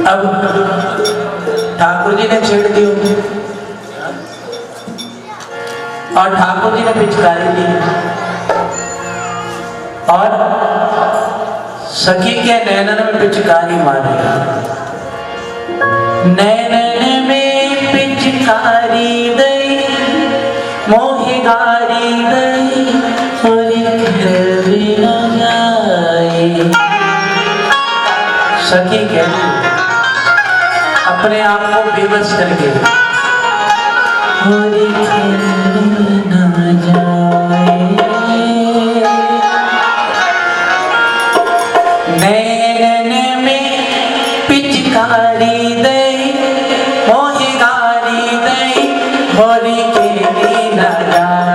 अब ठाकुर जी ने छेड़ दी और ठाकुर जी ने पिचकारी दी और सखी के नैनन में पिचकारी मारी। नैनन में पिचकारी दई मोहि गारी दई और न जाए। सखी कहती अपने आप को बेबस करके होरी खेल न जाए। नैनन में पिचकारी दई मोहि गारी दई होरी खेल न जाए।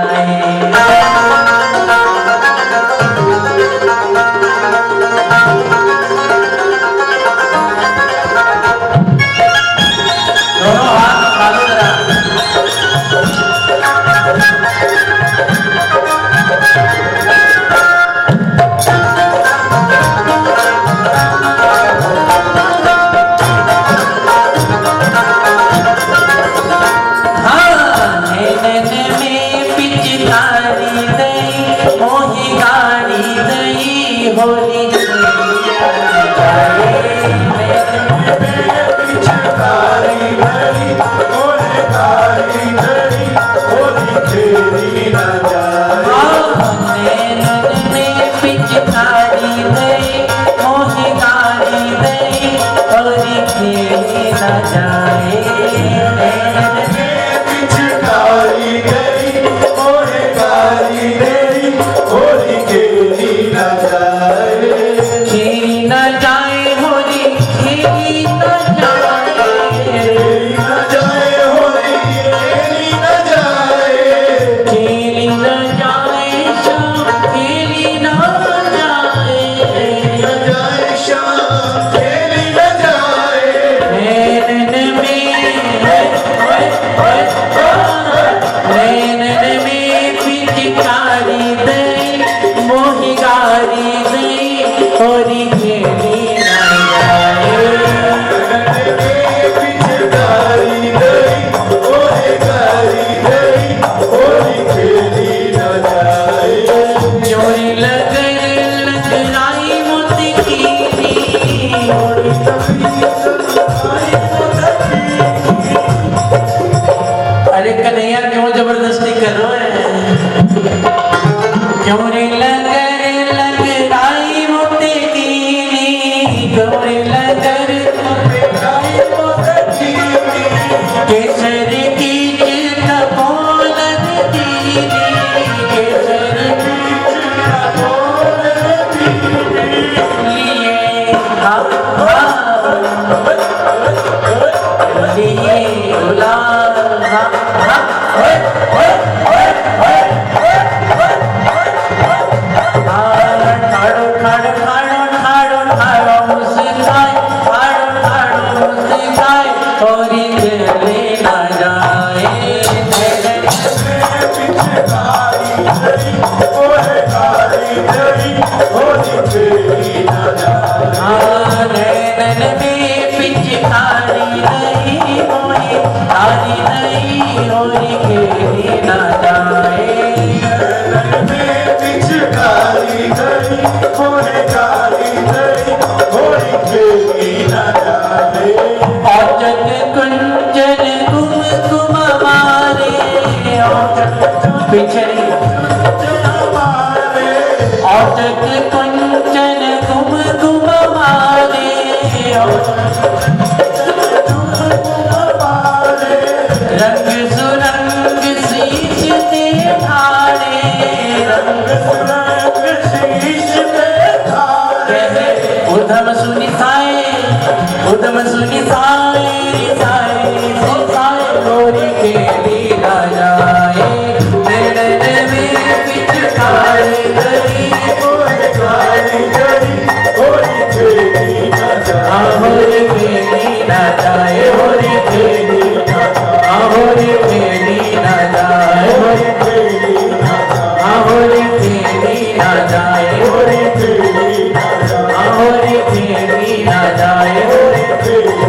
जाए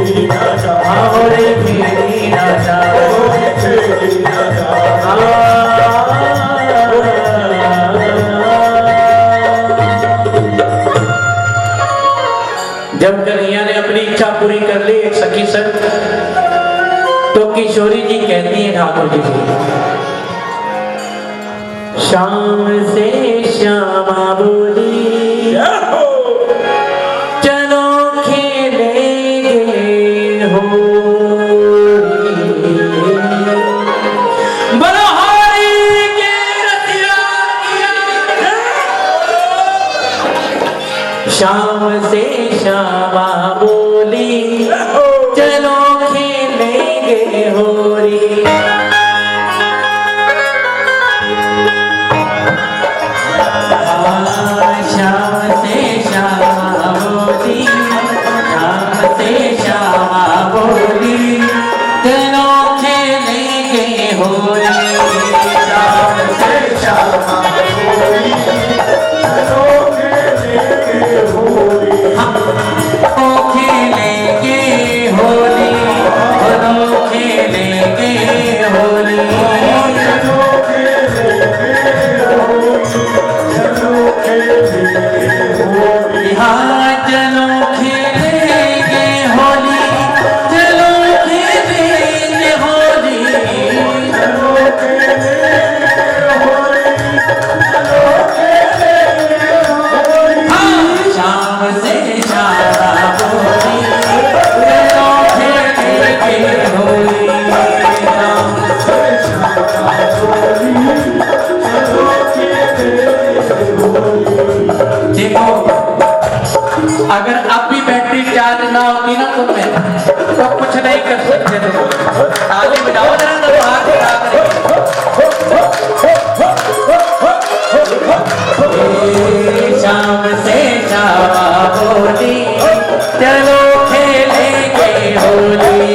सखियां ने अपनी इच्छा पूरी कर ली। एक सखी सर तो किशोरी जी कहती है ठाकुर जी से, शाम से श्यामा बोली चलो खेलेंगे होली, बलहारी के रतिया शाम से श्यामा बोली चलो खेलेंगे होली। अगर अब भी बैटरी चार्ज ना होती ना तुम में तो कुछ नहीं कर सकते थे। ताली बजाओ जरा तो हाथ उठा करके। शाम से शामा बोली चलो खेलेंगे होली,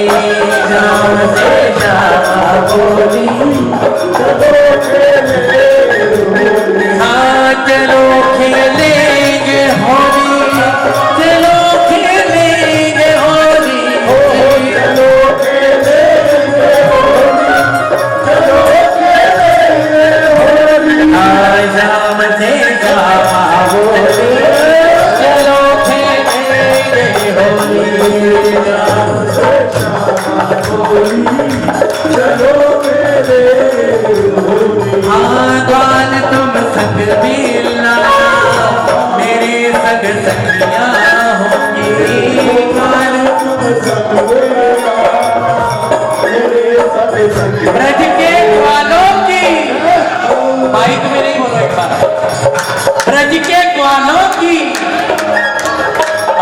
शाम से शामा बोली हाँ चलो खेलेंगे होली, चलो खेलेंगे होली, चलो खेलेंगे होली, चलो खेलेंगे होली। शाम से शामा बोली चलो खेलेंगे होली, शाम से शामा बोली चलो खेलेंगे होली। हाँ ग्वाल तुम संग मिलना मेरे संग सखियां होंगी, ग्वाल तुम संग मिलना मेरे संग सखियां। ब्रज के ग्वालों की माइक में नहीं बोलो एक बार, ब्रज के ग्वालों की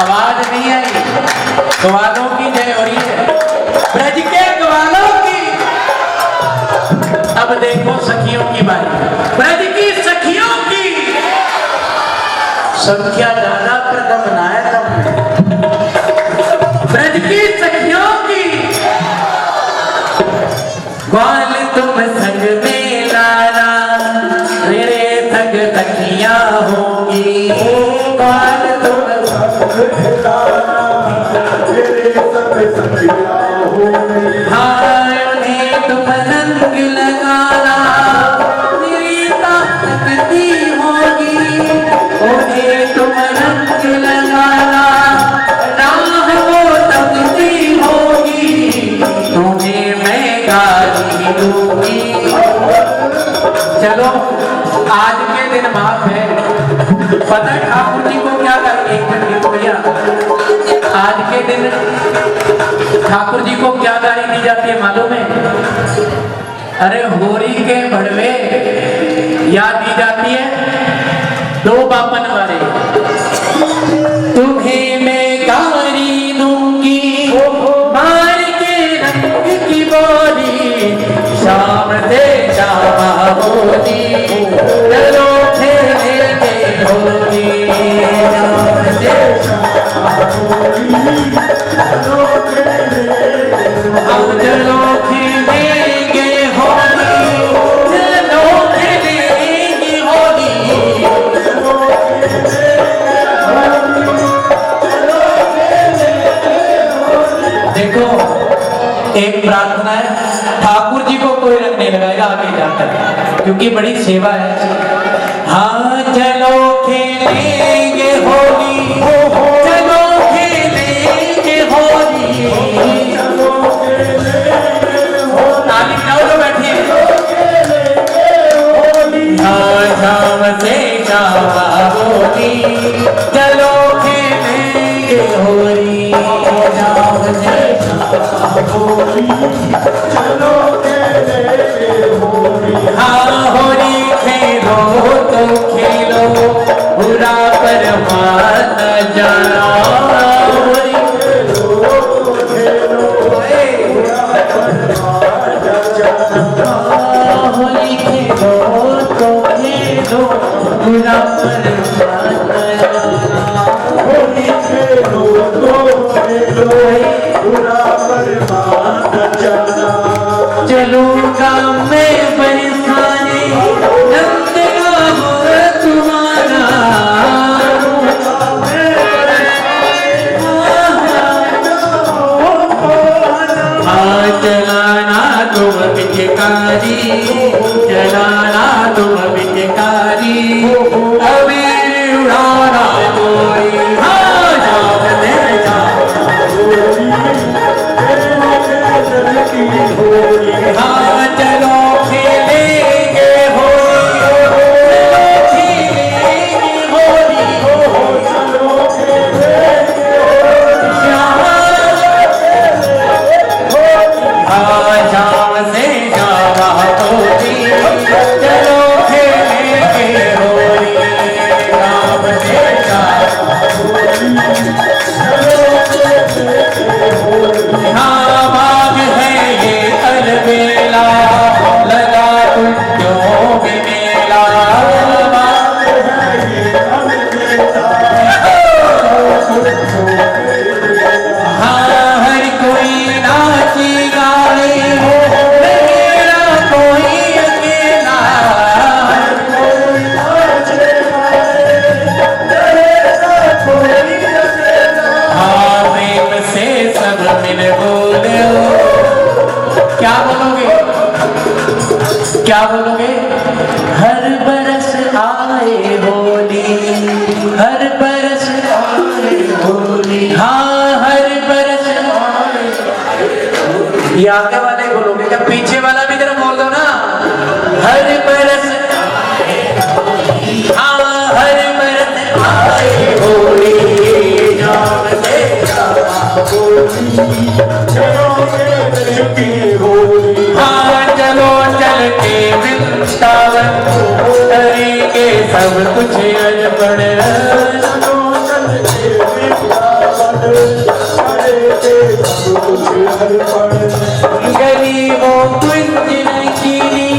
आवाज नहीं आई, ग्वालों की जय हो रही है, ब्रज के ग्वालों की। अब देखो सखियों की बारी, ब्रज की सखियों की संख्या ज्यादा प्रदम नायकम, ब्रज की सखियों की ग्वाल तुम संग में लाना मेरे संग सखियां होंगी, ग्वाल तुम संग में लाना मेरे संग सखियां होंगी। हाँ उन्हें तुम रंग लगाना मेरी ताकती होगी, उन्हें तुम रंग लगाना राह वो तकती होगी, तुम्हें मैं गाली दूंगी। चलो आज के दिन माफ है, पता है ठाकुर जी को क्या करेंगे, एक मिनट भैया, आज के दिन ठाकुर जी को क्या गाली दी जाती है मालूम है? अरे होरी के भड़वे याद दी जाती है, दो बापन वाले, तुम्हें मैं गाली दूंगी मार के रंग की बोली, शाम से शामा बोली चलो खेलेंगे होली, शाम से शामा बोली चलो खेलेंगे होली, चलो खेलेंगे होली, चलो देखो एक प्रार्थना है, ठाकुर जी को कोई रंग नहीं लगाएगा आगे जाकर, क्योंकि बड़ी सेवा है। हाँ चलो खेलेंगे होली, चलो खेलेंगे पिचकारी, चलाना तुम पिचकारी, अबीर उड़ाना कोई। हाँ जाम दे हाँ चलो खेलेंगे होली, खेलेंगे होली, हाँ शाम से शाम होली, चलो खेलेंगे होली, शाम से शाम। हाँ बाग है ये अलबेला, लगा कुंजों में मेला, हाँ हर कोई नाची गाए, मेरा कोई अकेला, हाँ प्रेम से सब मिल बोलो। क्या बोलोगे, क्या बोलोगे? हर बरस आए होली, हर बरस आए होली, हाँ हर बरस आए। ये आगे वाले बोलोगे, क्या पीछे वाला भी जरा बोल दो ना। हर बरस हाँ हर बरस आए होली, जाम से हाँ चलो चल के वृंदावन, करेंगे सब कुछ अर्पण, गरीबों कुंज नगीरी,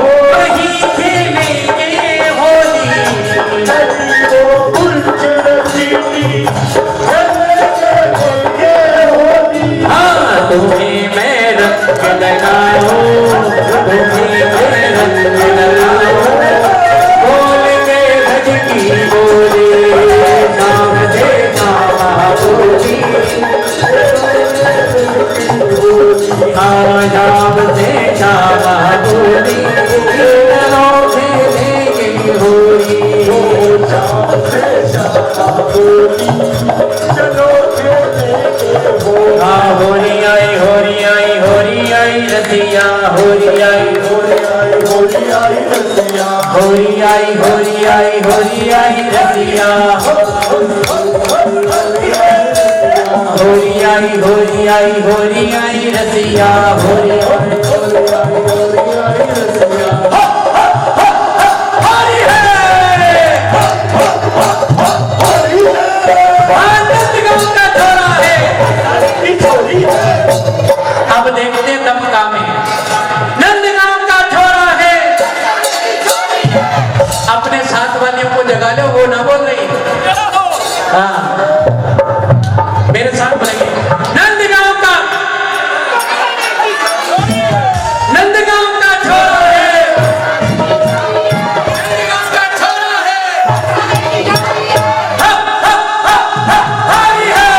वहीं खेलेंगे होली, हाँ तुम्हें मैं रंग लगाऊं, तुम्हें मैं रंग लगाऊं, बोल के भज की बोली, नाम दे नाम बोली, हाँ नाम दे नाम बोली, चलो खेलेंगे होली, हाँ होली आई होली आई होली आई रसिया, होली आई होली आई होली आई रसिया, होली आई होली आई होली आई रसिया, होली आई होली आई होली आई रसिया, होली आई होली आई होली आई रसिया। अब देखते हैं दमका में, नंदगांव का छोरा है, अपने साथ वालियों को जगा लो, वो ना बोल रही। हाँ मेरे साथ बोलेंगे, नंदगांव का छोरा है, नंदगांव का छोरा है, हरी है,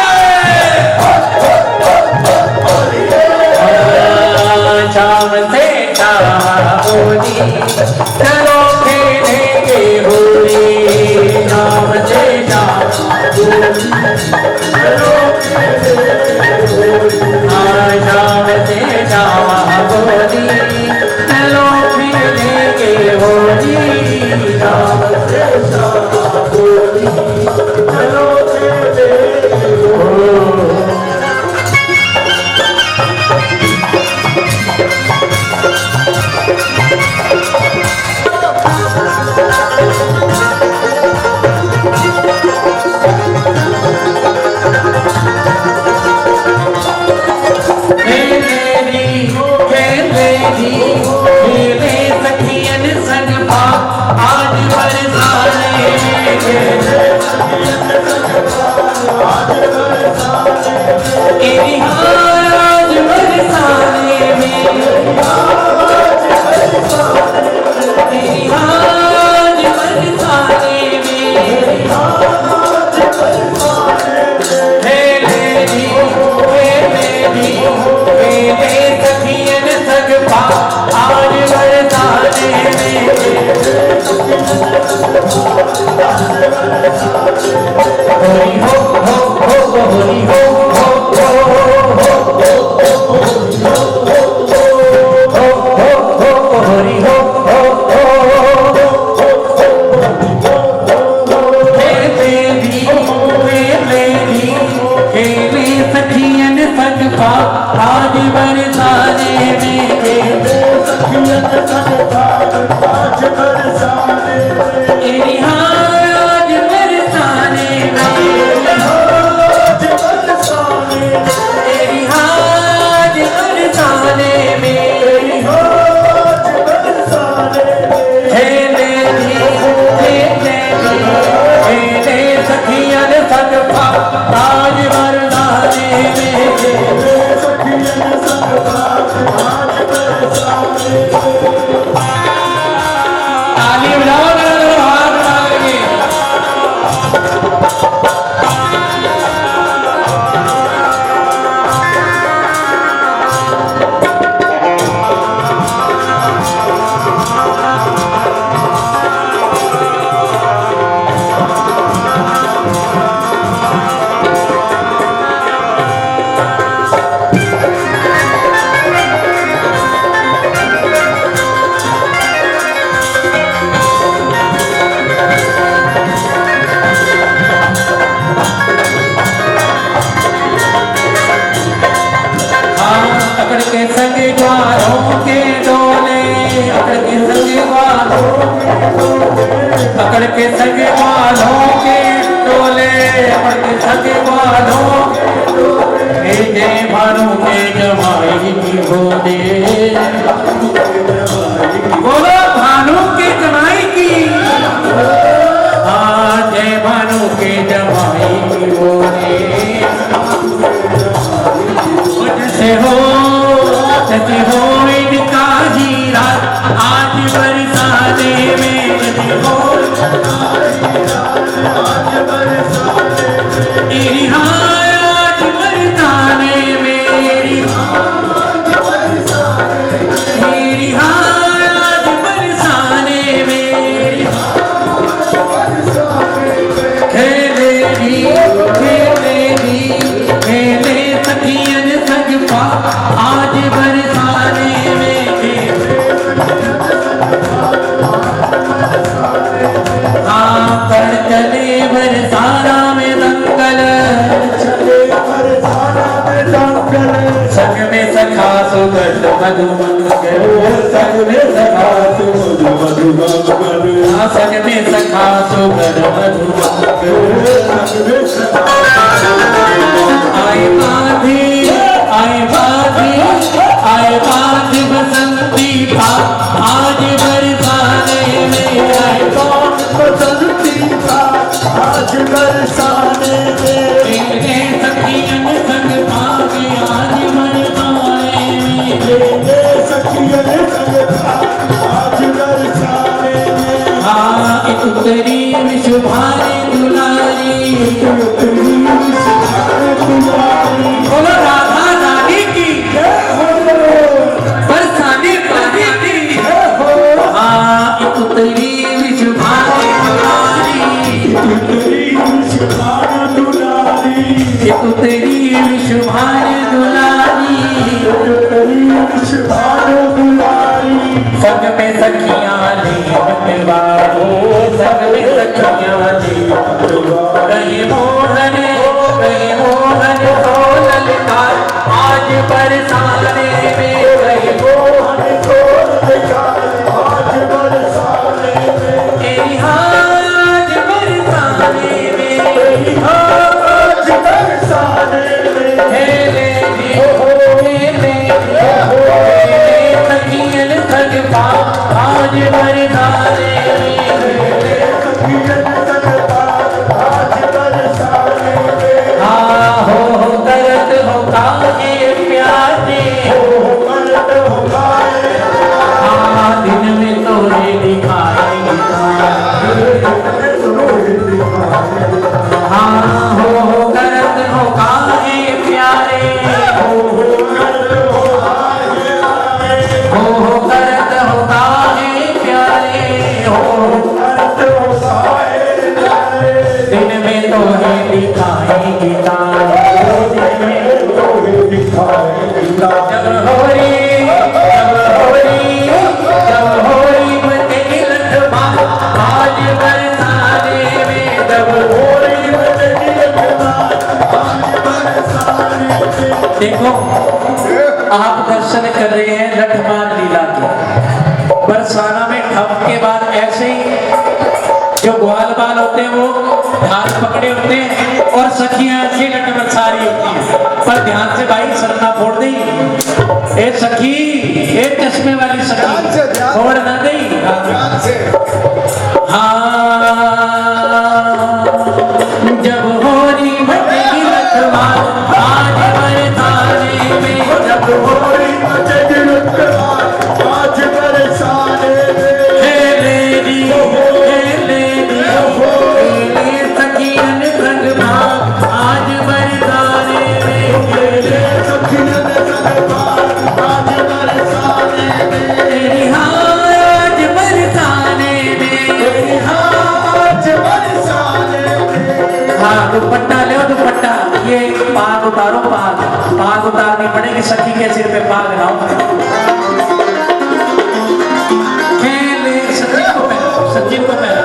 शाम से शाम होली, चलो खेलेंगे होली, शाम से शाम होली, हाँ शाम से शाम होली, चलो खेलेंगे होली, शाम से शाम होली, चलो खेलेंगे होली। सखियन सग पा आज बरसाने में सखियन संग पार आज बरसाने तेरी हाँ आज बरसाने में आज बरसाने तेरी हाँ आज बरसाने में आज बरसाने हेले सखियन संग आज बरसाने में सखियन संग पार आज बरसाने ताली बजाओ हाथ डालेंगे अकड़ के संग ग्वारों के डोले अकड़ के संग ग्वारों अकड़ के संग ग्वारों के डोले अकड़ के संग ग्वारों हे जय भानु के जमाई की बोले बोलो भानु के जमाई की हाँ जय भानु के जमाई की बोले मुझसे हो इनका हीरा आज बरसाने में आज बरसाने तेरी हाँ आज बरसाने में तेरी हाँ आज बरसाने में खेले सखियन संग पा आज बरसाने में हाँ कर चले बरसाना में दंगल संग में सखा सुगंध मधु मंगल संग में सखा सुगंध मधु मंगल संग में सखा सुगंध मधु मंगल आए बाधी बसंती पा आज बरसाने में आए बसंती का आज बरसाने में सखियन संग पागे आज बरसाने में सखियन संग आज बरसाने में हाँ एक तेरी विशुभारी दुलारी बोलो राधा रानी की बरसाने पानी की हाँ एक तेरी विशुभारी दुलारी एक तेरी विशुभारी दुलारी संग में सखियां ले मतवारो संग में सखियां ले कहीं मोहन तो ललकार आज बरसाने में कहीं मोहन तो ललकार आज बरसाने में तेरी आज बरसाने में आज बरसाने में हेले सखियन संग पा आज बरसाने में सखियन संग पार आज बरसाने में हाँ हो करत हो काहे प्यारे करत हो गाए हाँ दिन में तोरे दिखाई हाँ हो करत हो काहे प्यारे हो करत हो काहे प्यारे हो दिन में तोरे दिखाई जब होरी मते लठमा आज बरसाने में जब होरी मते लठमा आज बरसाने में देखो आप दर्शन कर रहे हैं लठमार लीला के। बरसाना में ठप के बाद ऐसे ही जो ग्वाल बाल होते हैं वो ढाल पकड़े होते हैं और सखियां अच्छी लट बरसारी होती है। पर ध्यान से भाई सन्ना फोड़ दी ए सखी, ए चश्मे वाली सखी फोड़ ना दी। हाँ जब होरी बजेगी लठमार आज बरसाने में, जब होरी बजेगी लठमार आज बरसाने में, खेले दी सखियन संग भाग आज बरसाने में, खेले सखियन संग भाग आज बरसाने में, तेरी आज बरसाने में, तेरी आज बरसाने में। हाँ दुपट्टा ले दुपट्टा, ये पाग उतारो, पाग उतारनी पड़ेगी सखी के सिर पे पाग ना हो। खेले सचिन को पहले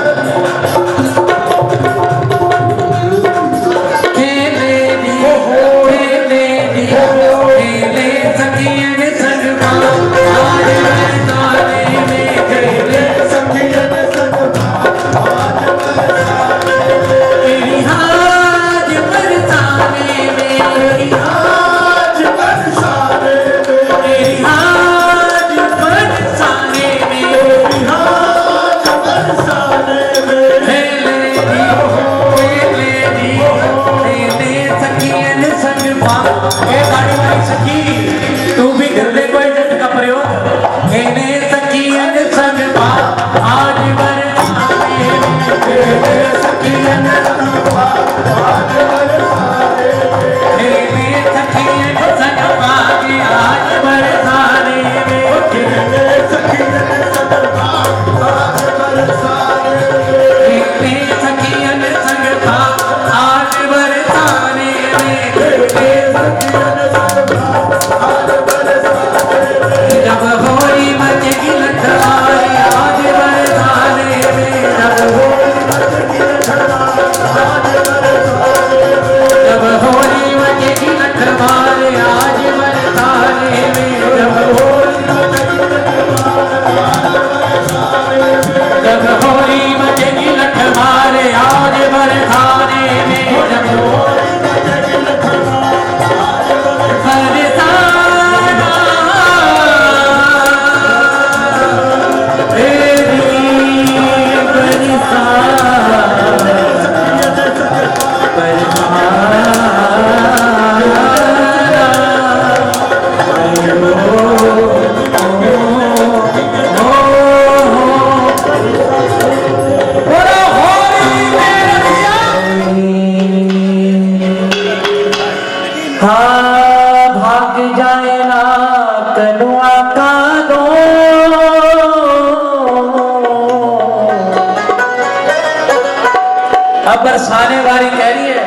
अब बरसाने वाली कह रही है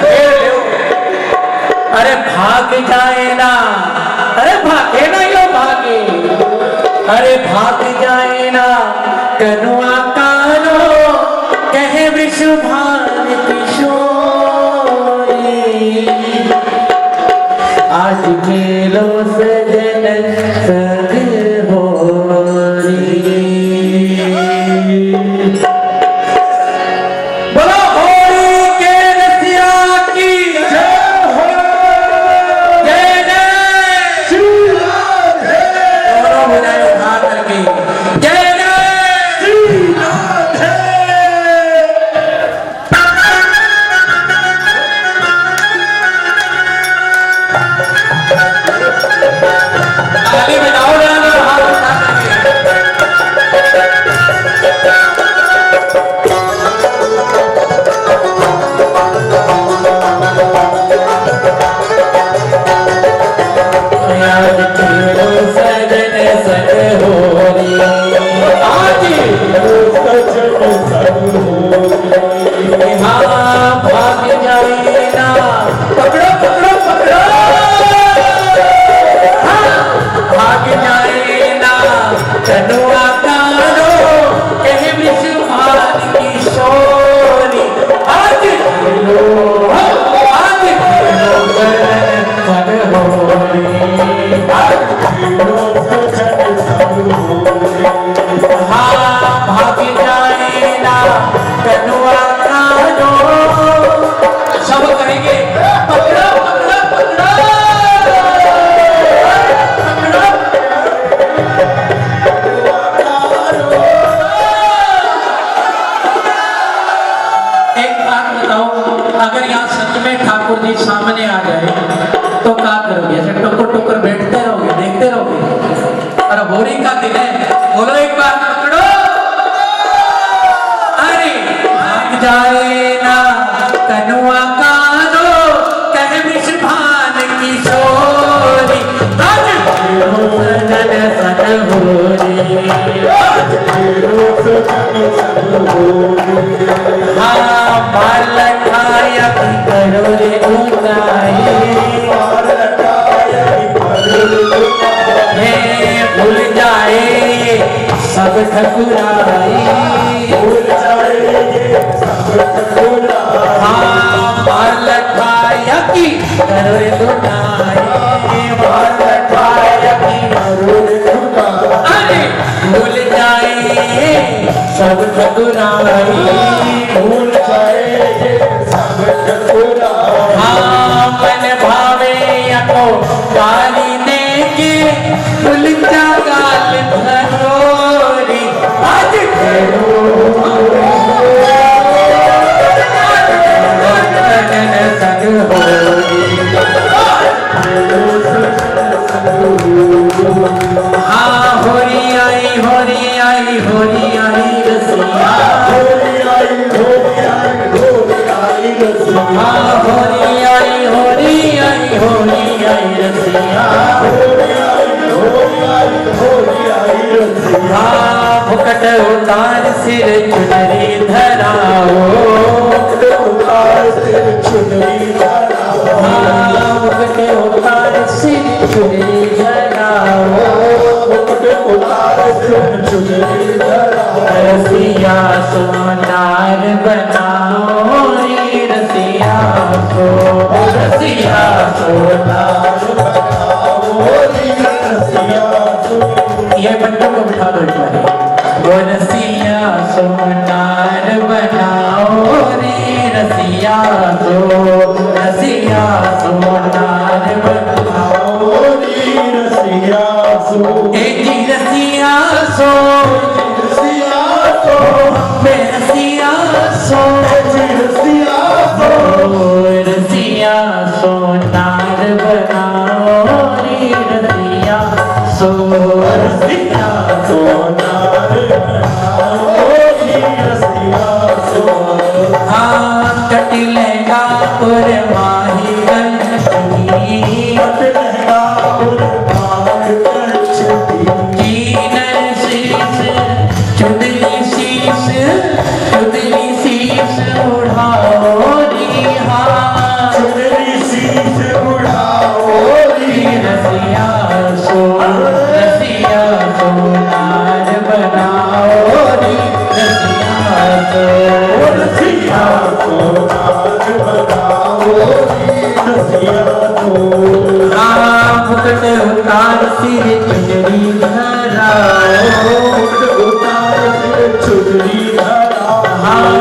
घेर लो, अरे भाग जाए ना, अरे भागे ना यो भागे, अरे भाग जाए ना कनुआ कानो कहे विषुभान किशोरी, आज खेलो सजन संग होरी। भाग जाए ठकुराई भूल जाएंगे सब ठकुराई हाँ मार लखाया की करोड़ लुटाई मार लखाया की करोड़ ठुकाई अरे भूल जाए सब ठकुराई भूल जाएंगे सब ठकुराई हाँ मन भावे को गाली देके भूल जा गाल धरोरी आज खेलो संग हाँ होरी आई रसिया होली आई रसिया हाँ होरी आई रसिया हाँ फुकट उतार सिर चुनरी धराओ उतार सिर चुनरी धराओ हाँ फुकट उतार सिर चुनरी धराओ उतार सिर चुनरी धराओ रसिया सोनार बनाओ रे रसिया को रसिया सोनार ये बच्चों को बिठा दो एक बार वो रसिया सोनार बनाओ रे रसिया को रसिया सोनार बनाओ ए जी रसिया सो मैं रसिया सो रसिया सोनार बनाओ रे रसिया सो रसिया हाँ कटिलेगा पुर माही गंजी कीनर शीश चुदली शीश उड़ाओ री हाँ रसिया सोनार बनाओ री रसिया हाँ फुकट उतार सिर चुनरी धराओ हाँ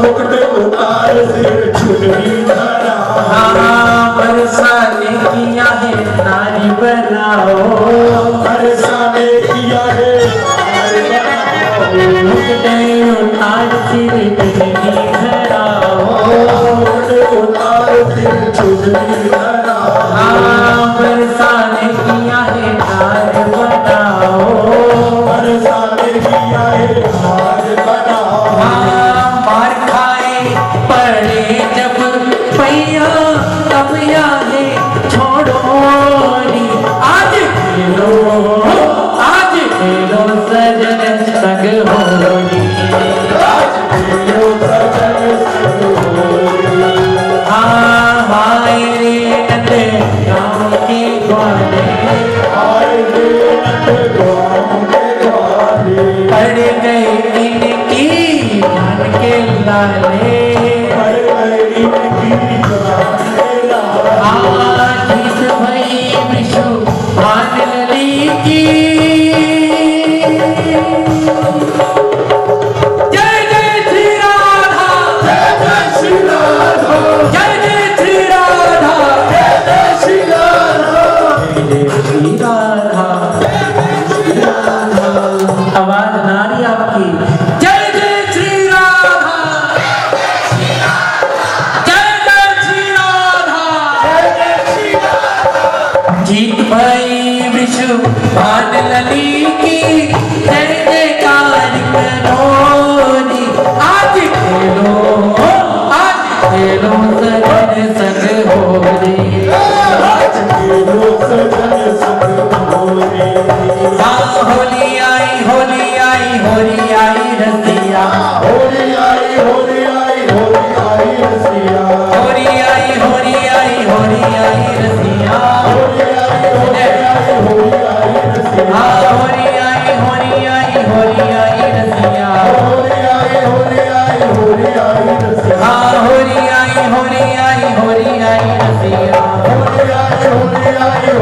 फुकट उतार सिर चुनरी धराओ हाँ बरसाने किया है नारी बनाओ बरसाने किया है फुकट उतार सिर चुनरी धराओ उतार सिर चुनरी धराओ हाँ बरसाने किया है नार बनाओ बरसाने किया है हार बनाओ हाँ मार खाए पड़े जब पैया तब यादें छोड़ो री आज खेलो सजन संग होली हाँ हाय रे नंदे गाँव के ग्वाले पड़ गए इनकी जान के लाले गीत भई विशु भानली की जय जय श्री राधा जय जय श्री राधा जय जय श्री राधा जय जय श्री राधा आवाज नारी आपकी जय जय श्री राधा जय जय श्री राधा जीत भाई विशु भान लली की जय जयकार करोनी आज खेलो सजन संग होली हाँ होली आई रसिया होली आई रसिया होली आई रसिया रसिया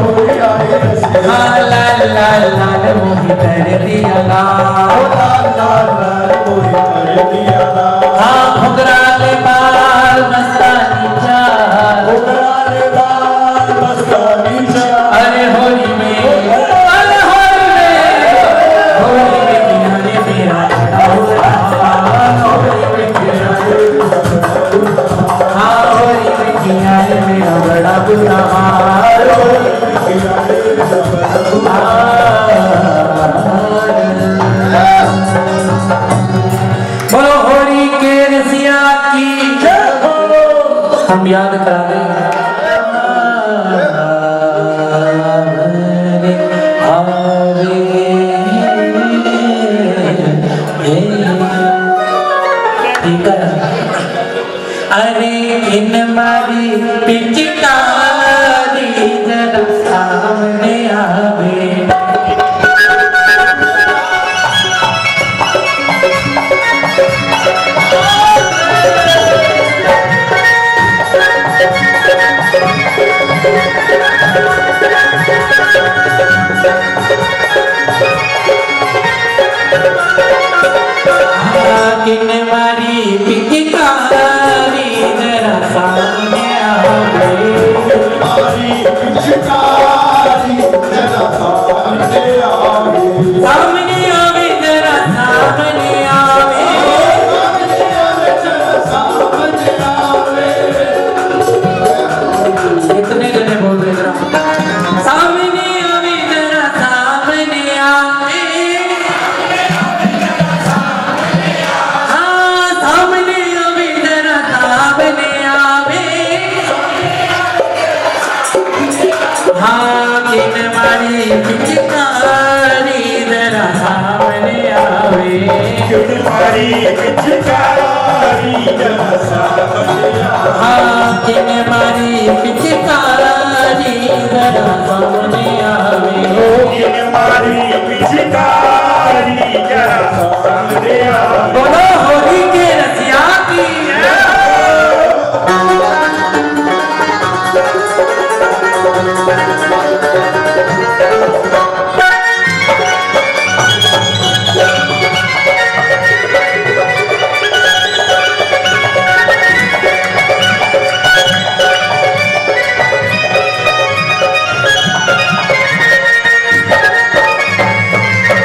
होली आई रसिया हाँ लाल लाल लाल मोही कर दिया लाल लाल लाल लाल कोई कर दिया लाल हाँ घुघराले बाल मस्तानी चाल उगराले बाल मस्तानी चाल अरे होली में किनारे मेरा खड़ा हुआ होली में किनारे हाँ होली में किनारे मेरा बड़ा बुरा हाल बोलो होली के रसिया की हम याद करा दें अरे इन मारी पिचकारी जरा सामने आवे किन मारी पिचकारी जरा सामने आवे हमारी पिचकारी जरा सामने आवे सामने आवे जरा सामने आवे सामने आवे इतने जने बोल रहे जरा सामने आवे जरा सामने आवे हाँ सामने आवे जरा सामने आवे हाँ किन मारी पिचकारी जरा सामने आवे हमारी पिचकारी जरा सामने आवे हाँ किन मारी पिचकारी जरा सामने आवे हमारी पिचकारी जरा सामने आवे बोलो होली के रसिया की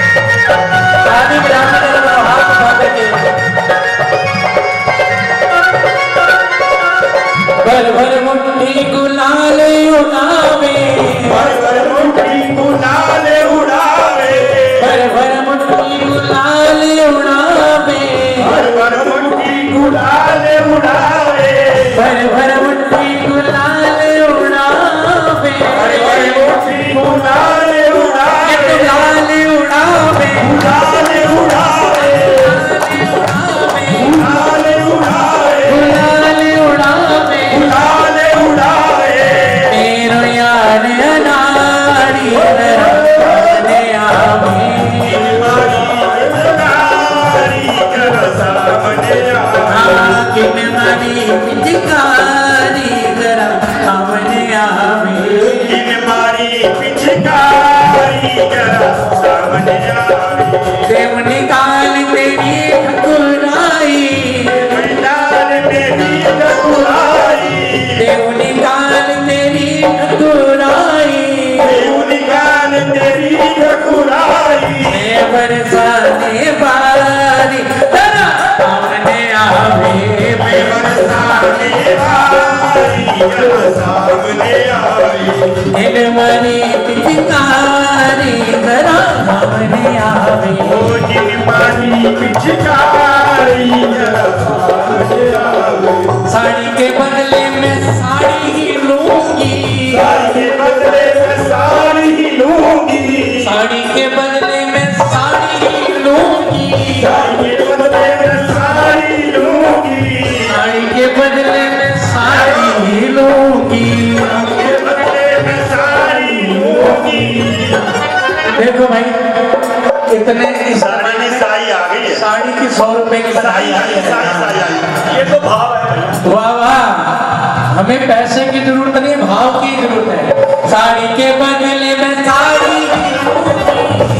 आदि ब्राह्मण लोग हाथ उठा करके भर भर मुट्ठी गुलाल उड़ावे भर भर मुट्ठी गुलाल उड़ावे भर भर मुट्ठी गुलाल उड़ावे भर भर मुट्ठी गुलाल उड़ावे भर भर मुट्ठी गुलाल उड़ावे भर भर मुट्ठी गुलाल उड़ावे गुलाल उड़ावे गुलाल उड़ावे गुलाल उड़ावे गुलाल उड़ावे गुलाल उड़ावे मेरो यार अनाड़ी ने आवे हमारी जरा सामने आवे हाँ किन मारी पिचकारी जरा सामने आवे हमारी पिचकारी जरा सामने आवे देव निकाल तेरी ठकुराई मंडाल मेरी ठकुराई देव निकाल तेरी ठकुराई निकाल तेरी ठकुराई बरसाने बारी जरा सामने आवे बरसाने वाली जरा सामने आई इन मरी पिचकारी जरा सामने आवे ओ जिन मारी पिचकारी जरा सामने आवे साड़ी के बदले में साड़ी ही लूंगी साड़ी के बदले में साड़ी ही लूंगी साड़ी के बदले में साड़ी ही लूंगी साड़ी के बदले में साड़ी लूंगी साड़ी के बदले में साड़ी ही लूंगी के बदले में साड़ी लूंगी देखो भाई इतने इस साड़ी साई आ गई है साड़ी की 100 रुपए की साई साड़ी आई साई साई आई ये तो भाव है वाह वाह हमें पैसे की जरूरत नहीं, भाव की जरूरत है। साड़ी के बदले में साड़ी,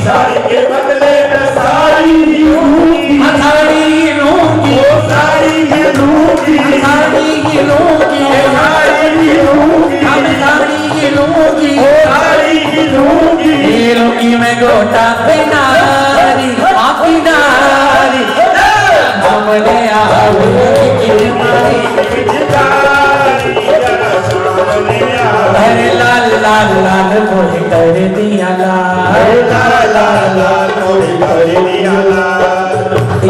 साड़ी के बदले में साड़ी लूंगी, साड़ी लूंगी, साड़ी ही लूंगी, साड़ी ही लूंगी, साड़ी ही लूंगी, हम साड़ी ही लूंगी, साड़ी ही लूंगी। ये लूंगी मैं गोटा पे नारी, आपकी नारी हमने अरे लाल लाल लाल मोहे कर दिया लाल,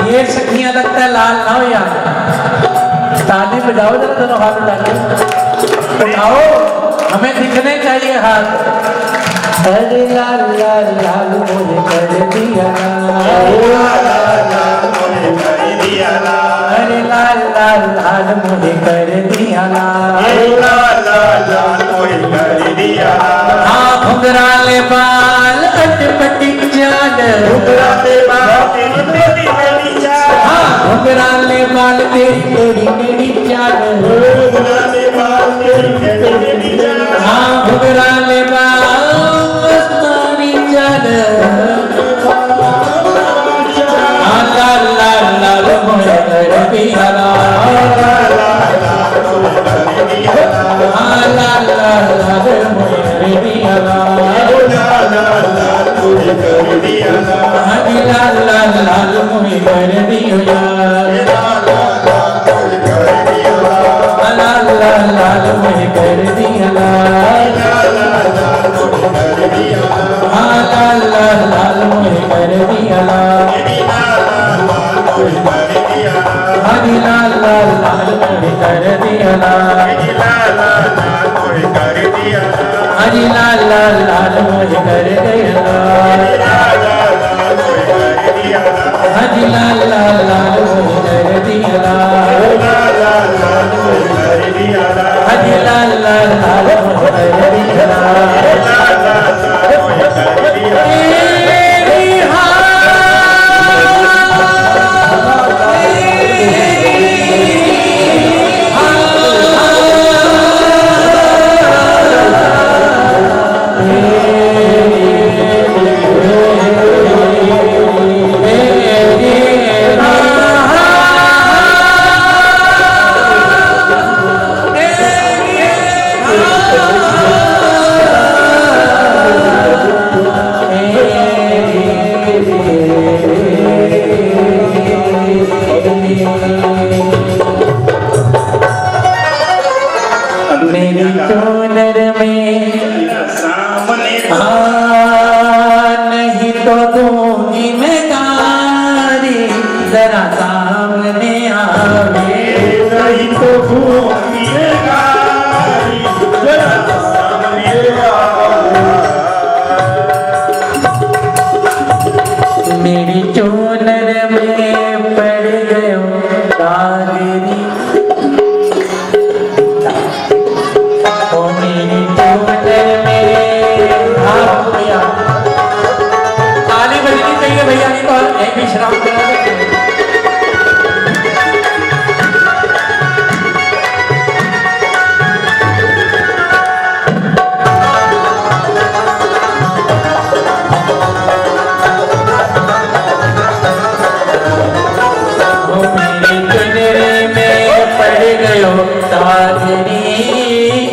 ये सखियां लगता है लाल ना हो यार। ताली बजाओ जरा दोनों हाथ उठा के उठाओ, हमें दिखने चाहिए हाथ। अरे लाल लाल लाल मोहे कर दिया लाल, अरे लाल लाल लाल मोहे कर दिया लाल। हाँ घुंघराले बाल अटपटी चाल, हाँ घुंघराले बाल तेरी तेरी मेरी चाल, हाँ घुंघराले बाल मस्तानी चाल। हाँ लाल लाल लाल मोहे कर दिया लाल, हाँ लाल लाल लाल मोहे कर दिया लाल, हरी लाल लाल लाल मोहे कर दियो यार, लाल लाल लाल मोहे कर दिया लाल, हाँ लाल लाल लाल मोहे कर दिया लाल, हरी लाल लाल लाल मोहे कर दिया लाल, हरी लाल लाल लाल मोहे कर दिया लाल, हरी लाल लाल लाल मोहे कर दिया लाल, हरी लाल लाल लाल मोहे कर दिया लाल। मेरी चूनर में नहीं तो दूंगी मैं गारी, जरा सामने आवे, नहीं तो दूंगी मैं गारी, जरा सामने मेरी चूनर में पड़ गयो दागरी, ओ मेरी चूनर में भाग गया। ताली बजनी चाहिए भैया, नहीं तो एक भी शराब करा देते।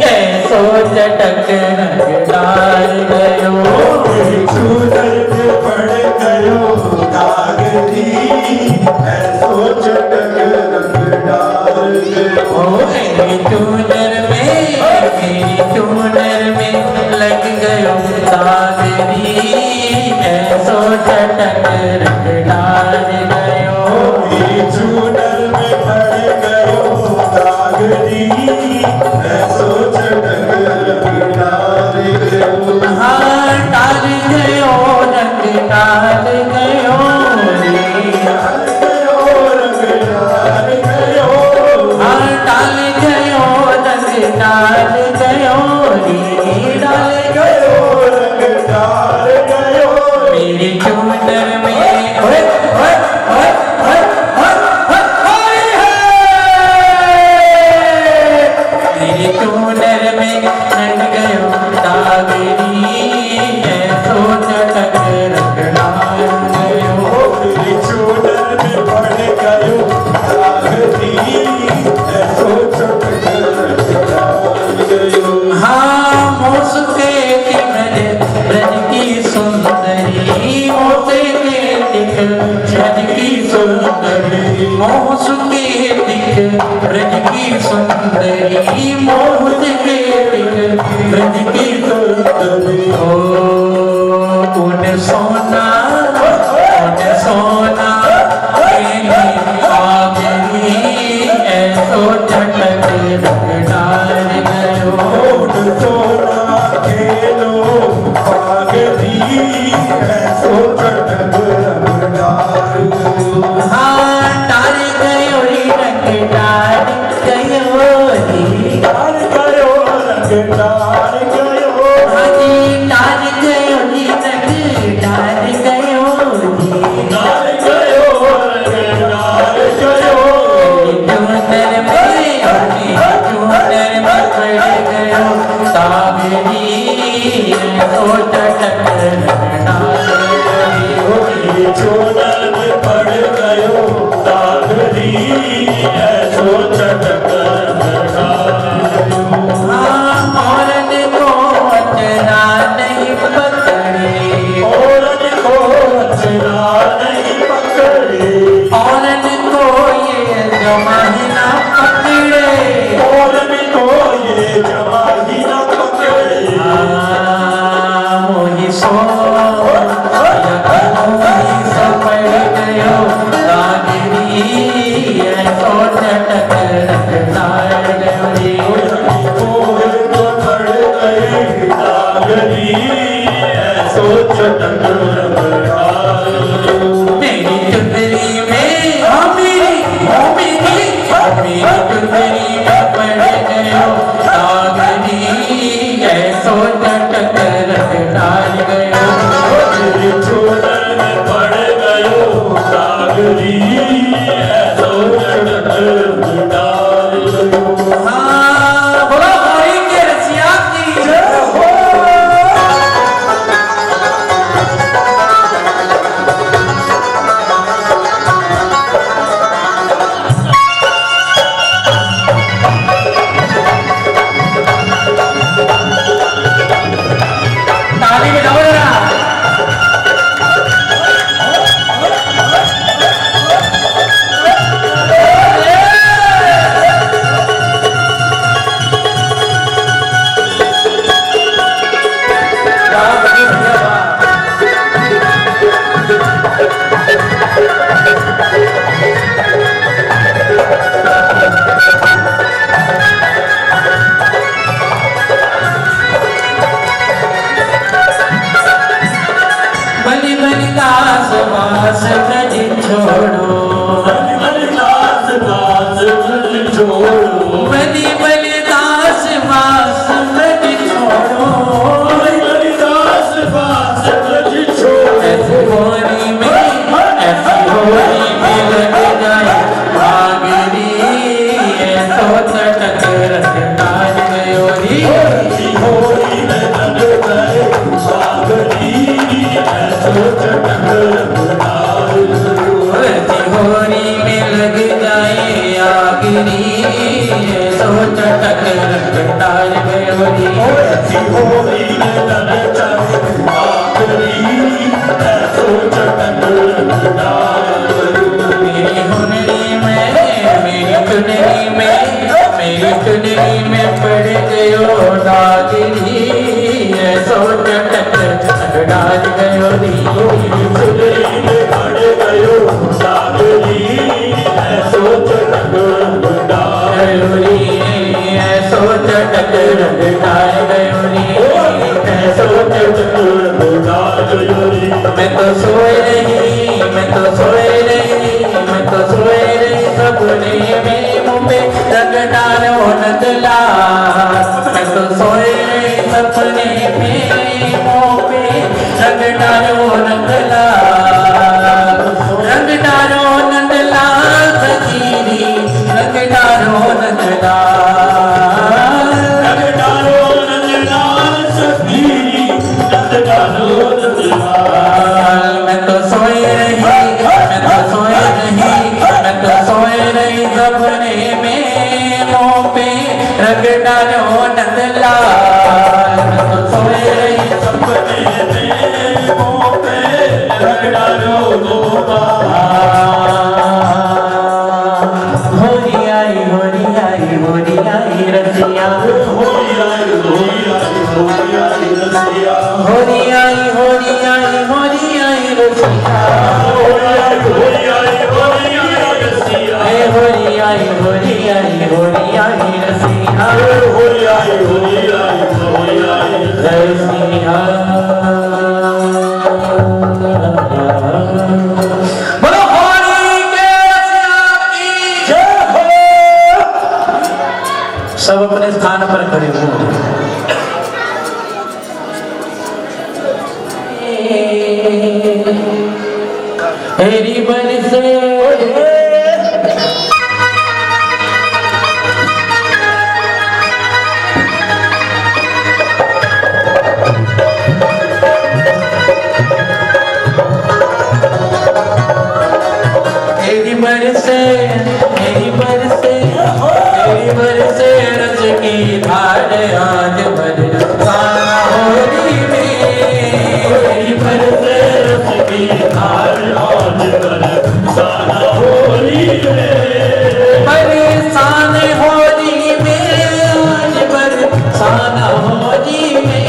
ऐसो चटक रंग डाल गयो, चूनर में पड़ गयो दागरी, ऐसो चटक रंग डाल गयो। मेरी चूनर में लग गयो दागरी, ऐसो चटक रंग डाल गयो, मेरी चूनर में पड़ गयो दागरी, ऐसो चटक रंग डाल गयो। हाँ डाल गयो रंग डाल गयो, हाँ डाल गयो रंग डाल गयो, डाल गयो रंग डाल गयो। मेरी चूनर में ओए ओए ओए ओए ओए ओए ओए तेरी चूनर में रंग गयो दागरी ऐसो चटक रंगदार गयो तेरी चूनर में पड़ गयो दागरी ऐसो चटक रंगदार गयो। हाँ मोसके तिमरे ब्रज की सुंदरी मोसके दिख ब्रज की सुंदरी मोसके दिख ब्रज की सुंदरी मोसके दिख ब्रज की सुंदरी ओ उन सोना तेरी आगरी ऐसो चटक रंगदार गयो सोना खेलो पागली ऐसो चटक रंगदार गयो। हाँ डाल गयो रे रंग डाल गयो रे डाल गयो रंगदार गयो। हाजी डाल गयो रे रंग डाल गयो रे डाल गयो रंगदार गयो। चूनर में पड़ गयो दागरी ऐसो चटक रंगदार गयो तेरी चूनर में पड़ गयो दागरी ऐसो चटक रंगदार गयो। औरत को अचरा नहीं पकड़े औरत को अचरा नहीं पकड़े। औरत को ये जमाना पकड़े औरत को ये जमाही न पकड़े। मोही सो पड़ गयो दागरी ऐसो चटक रंगदार गयो मेरी चुंदरी में मेरी चुंदरी में पड़ गयो दागरी ऐसो चटक रंगदार गयो हाँ बोलो भाई के रसिया की ताली बजाओ जरा बलि बलि दास वास ब्रज छोड़ो बलि बलि दास वास ब्रज छोड़ो ऐसी होरी में लग जाए भागरी ऐसो चटक रंगदार गयो री होरी में लग जाए आगरी ऐसो चटक रंगदार गयो री मेरी हुनरी में मेरी चुनरी में पड़ गयो दागरी ऐसो चटक रंगदार गयो री ऐसो चटक रंगदार गयो री मैं तो सोए रही सपने में मुँह रंग डालो नंदला मैं तो सोए रही सपने में मुँह पे रंग डालो नंदला सजीरी रंग डालो नंदला रंग डालो नंदलाल सोए रही सपने में मुँह पे रंग डालो होरी आई रसिया होरी आई रसिया होरी आई रसिया बोलो होली के रसिया की जय हो। सब अपने स्थान पर खड़े हो। हेरी बरसे बरसे रस की धार आज बरसाना होली में बरसे रस की धार आज बरसाना होली में बरसाने होली में आज बरसाना होली में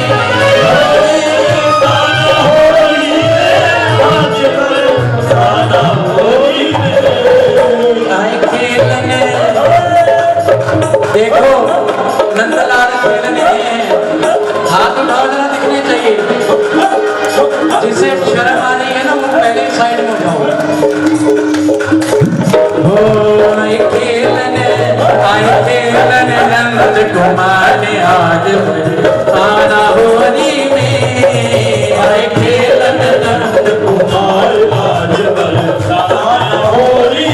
देखो नंदलाल खेलने हाथ उठाना दिखने चाहिए। जिसे शर्म आ रही है ना वो पहले साइड में उठाओ। खेलने नंद कुमार आज आना होली में खेलने नंद कुमार आज आना होली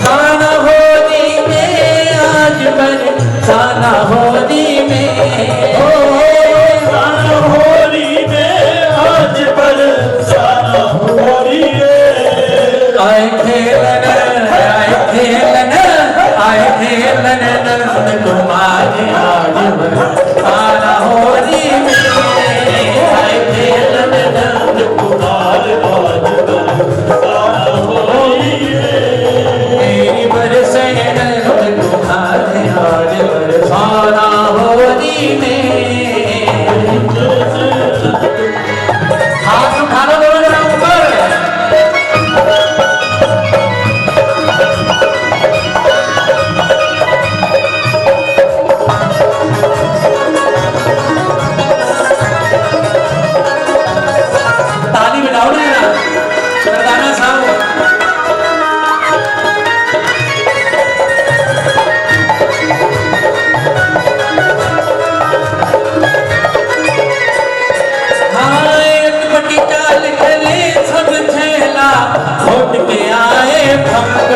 साना होली में आज साना होली में साना होली में आज साना होली में आए खेलन नंद कुमार आज साना होली में आए खेलन नंद कुमार आज साना होली में बरसे नंद कुमार आज बरसाना होली में। हाथ उठा लो दोनों जरा ऊपर। ताली बजाओ ना सरदाना साहब। होट के आए भंग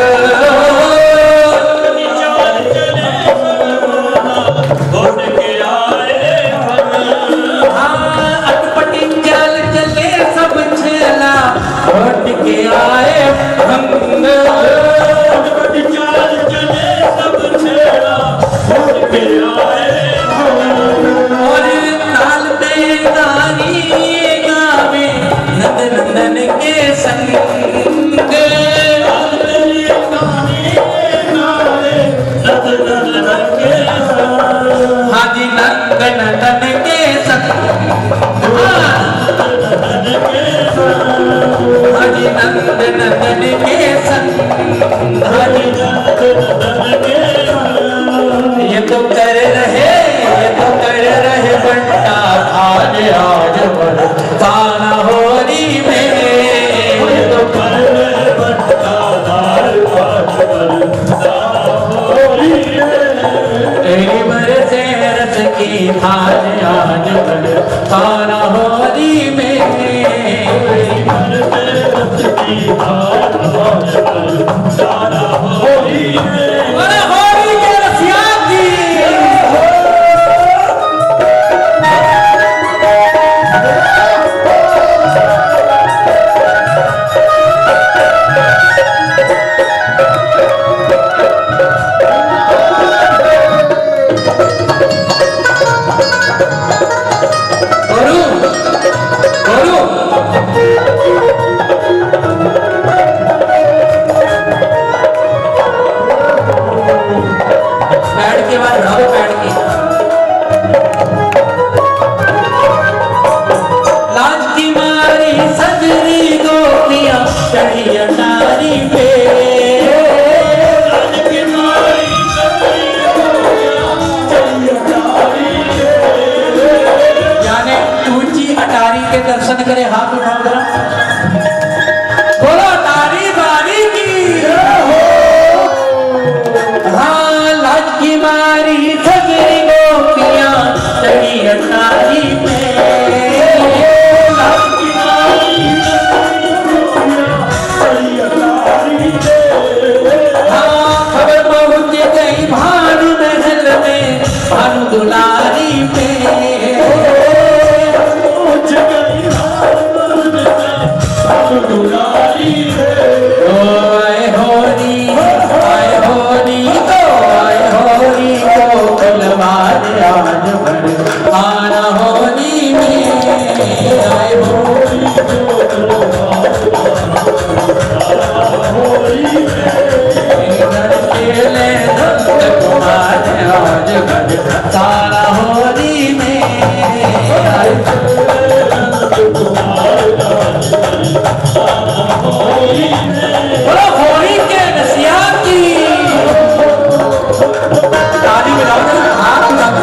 होट के आए अटपटी चाल चले सब छेला होट के आए भंग अटपटी चाल चले सब छेला होट के आए और ताल पे गानी गावे नंद नंदन के संग हाजी नंदन के संग हाजी नंदन के संग ये तो कर रहे बंटा आज आज बरसाना होली में ये तो कर रहे बंटा आज बरसाना होली में तेरी बरसे रस की धार आज बरसाना होली में बरसे रस की धार आज बरसाना होली में। अरे होली के रसिया की बैठ के बाद बढ़ाओ बैठ के। लाज की मारी सजरी गोपियां चढ़ी अटारी पे, लाज की मारी सजरी गोपियां चढ़ी अटारी पे। यानी ऊंची अटारी के दर्शन करे, हाथ उठाओ जरा, बोलो अटारी बारी की। हाँ, लाज की मारी सजरी गोपियां चढ़ी अटारी पे, भानु दुलारी पे, पहुंच गई भानु दुलारी पे। आए होरी को, आए होरी को बुलवार आज भर आना होरी में, आए होरी खेले नंद कुमार आज भर तारा होरी में, आए बोलो होरी के नसिया की ताली बजाओ ना, हाथ उठाओ।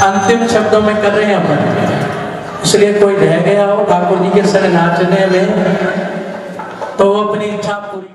अंतिम शब्दों में कर रहे हैं अपन, इसलिए कोई रह गया हो ठाकुर जी के संग नाचने में तो वो अपनी इच्छा पूरी